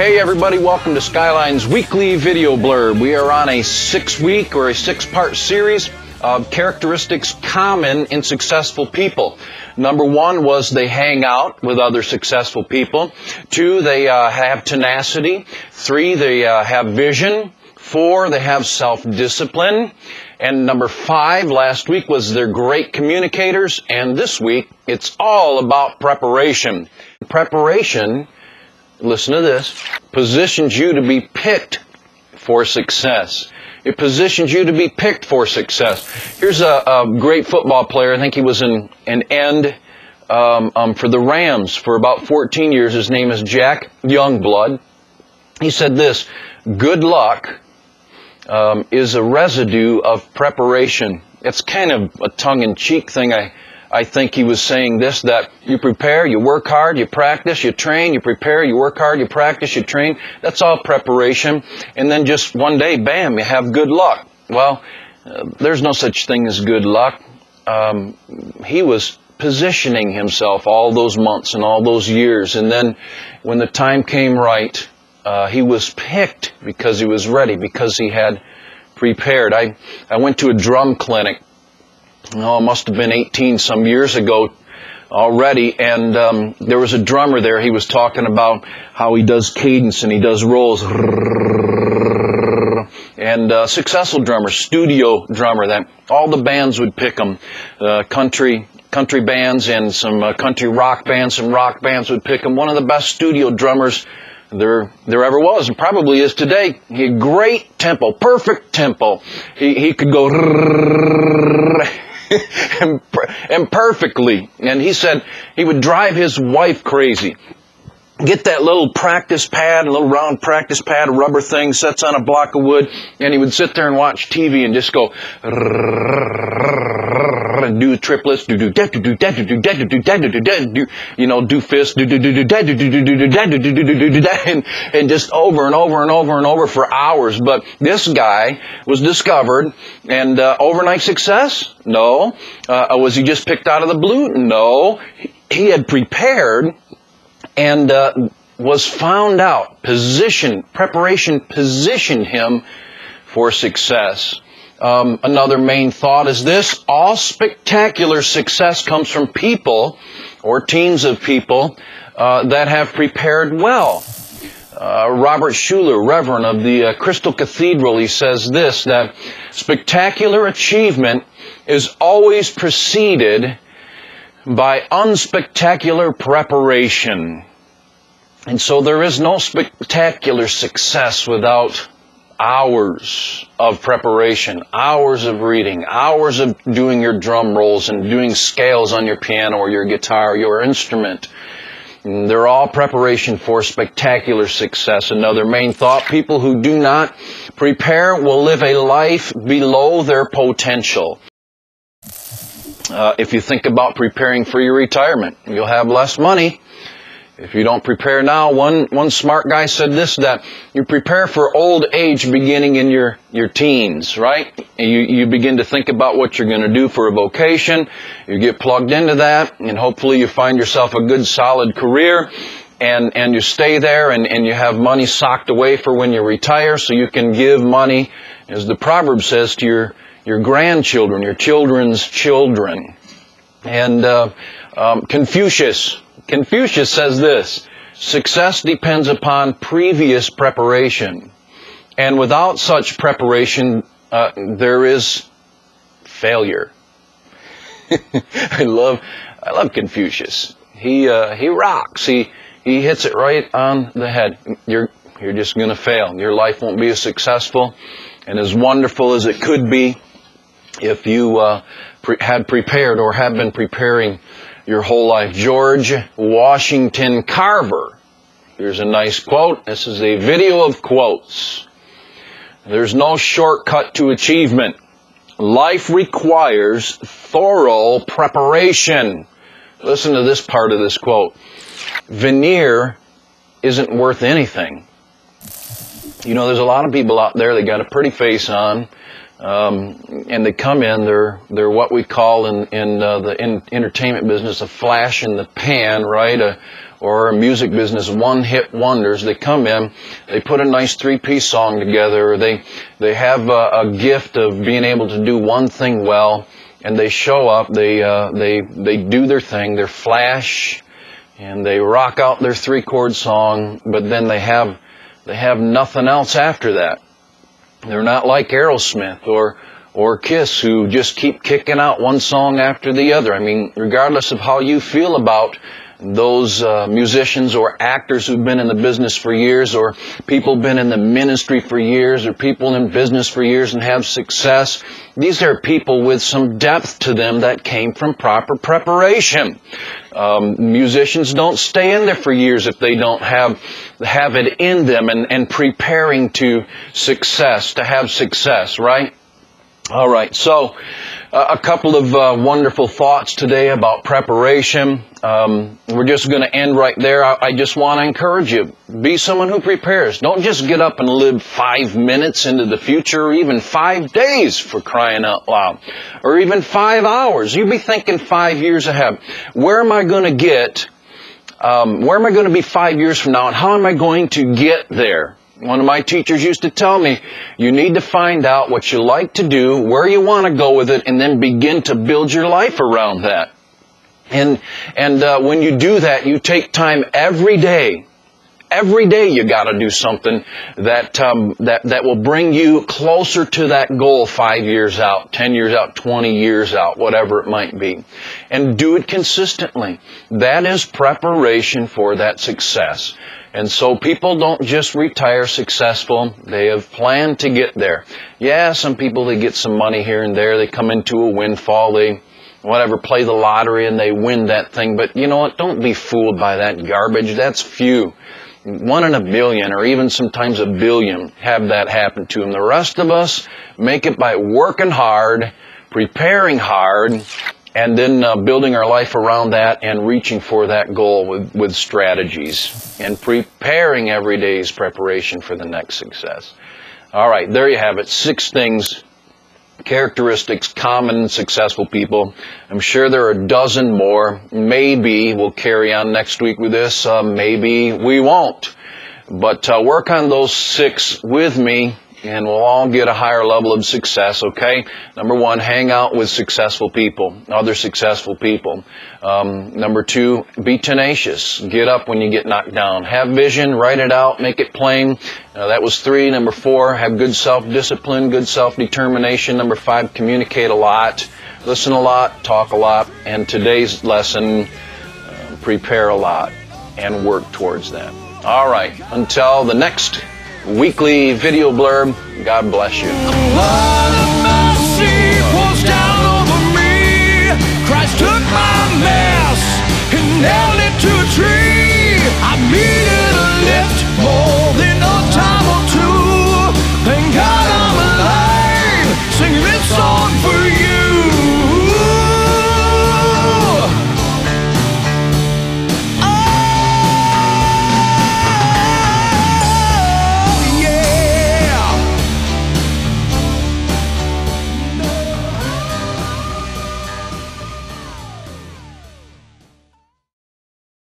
Hey everybody, welcome to Skyline's weekly video blurb. We are on a 6-week or a 6-part series of characteristics common in successful people. Number 1 was they hang out with other successful people. 2, they have tenacity. 3, they have vision. 4, they have self-discipline. And number 5 last week was they're great communicators. And this week, it's all about preparation. Preparation, listen to this, positions you to be picked for success. It positions you to be picked for success. Here's a great football player. I think he was an end for the Rams for about 14 years. His name is Jack Youngblood. He said this: good luck is a residue of preparation. It's kind of a tongue-in-cheek thing. I think he was saying this, that you prepare, you work hard, you practice, you train, you prepare, you work hard, you practice, you train. That's all preparation. And then just one day, bam, you have good luck. Well, there's no such thing as good luck. He was positioning himself all those months and all those years. And then when the time came right, he was picked because he was ready, because he had prepared. I went to a drum clinic. Oh, it must have been 18 some years ago already, and there was a drummer there. He was talking about how he does cadence and he does rolls. And successful drummer, studio drummer, that all the bands would pick him. Country bands and some country rock bands, some rock bands would pick him. One of the best studio drummers there ever was, and probably is today. He had great tempo, perfect tempo. He could go and perfectly. And he said he would drive his wife crazy. Get that little practice pad, a little round practice pad, a rubber thing, sets on a block of wood, and he would sit there and watch TV and just go and do triplets, do fist, and just over and over and over and over for hours. But this guy was discovered, and overnight success? No. Was he just picked out of the blue? No. He had prepared and was found out. Preparation positioned him for success. Another main thought is this: all spectacular success comes from people or teams of people that have prepared well. Robert Schuller, Reverend of the Crystal Cathedral, he says this, that spectacular achievement is always preceded by unspectacular preparation. And so there is no spectacular success without hours of preparation, hours of reading, hours of doing your drum rolls and doing scales on your piano or your guitar or your instrument. And they're all preparation for spectacular success. Another main thought: people who do not prepare will live a life below their potential. If you think about preparing for your retirement, you'll have less money if you don't prepare now. One smart guy said this, that you prepare for old age beginning in your teens, right? You begin to think about what you're going to do for a vocation. You get plugged into that, and hopefully you find yourself a good solid career, and you stay there, and you have money socked away for when you retire, so you can give money, as the proverb says, to your grandchildren, your children's children. And Confucius says this: success depends upon previous preparation, and without such preparation, there is failure. I love Confucius. He rocks. He hits it right on the head. You're just going to fail. Your life won't be as successful and as wonderful as it could be if you had prepared or have been preparing your whole life. George Washington Carver. Here's a nice quote. This is a video of quotes. There's no shortcut to achievement. Life requires thorough preparation. Listen to this part of this quote. Veneer isn't worth anything. You know, there's a lot of people out there that got a pretty face on, and they come in, they're what we call in the entertainment business a flash in the pan, right? or music business one-hit wonders. They come in, they put a nice three-piece song together, they have a gift of being able to do one thing well, and they show up, they do their thing, they're flash, and they rock out their three-chord song, but then they have nothing else after that. They're not like Aerosmith or Kiss, who just keep kicking out one song after the other. I mean, regardless of how you feel about those musicians or actors who've been in the business for years, or people been in the ministry for years, or people in business for years and have success, these are people with some depth to them that came from proper preparation. Musicians don't stay in there for years if they don't have it in them and preparing to success, to have success, right? All right, so a couple of wonderful thoughts today about preparation. We're just going to end right there. I just want to encourage you, be someone who prepares. Don't just get up and live 5 minutes into the future, or even 5 days, for crying out loud, or even 5 hours. You be thinking 5 years ahead. Where am I going to get, where am I going to be 5 years from now, and how am I going to get there? One of my teachers used to tell me, you need to find out what you like to do, where you want to go with it, and then begin to build your life around that. And when you do that, you take time every day. Every day you got to do something that will bring you closer to that goal 5 years out, 10 years out, 20 years out, whatever it might be. And do it consistently. That is preparation for that success. And so people don't just retire successful. They have planned to get there. Yeah, some people, they get some money here and there. They come into a windfall. They, whatever, play the lottery and they win that thing. But you know what? Don't be fooled by that garbage. That's few. 1 in a billion, or even sometimes a billion, have that happen to them. The rest of us make it by working hard, preparing hard, and then building our life around that and reaching for that goal with strategies and preparing every day's preparation for the next success. All right, there you have it. 6 things, characteristics common in successful people. I'm sure there are a dozen more. Maybe we'll carry on next week with this. Maybe we won't. But work on those 6 with me, and we'll all get a higher level of success, okay? Number 1, hang out with successful people, other successful people. Number 2, be tenacious. Get up when you get knocked down. Have vision, write it out, make it plain. That was 3. Number 4, have good self-discipline, good self-determination. Number 5, communicate a lot, listen a lot, talk a lot. And today's lesson, prepare a lot and work towards that. All right, until the next weekly video blurb, God bless you.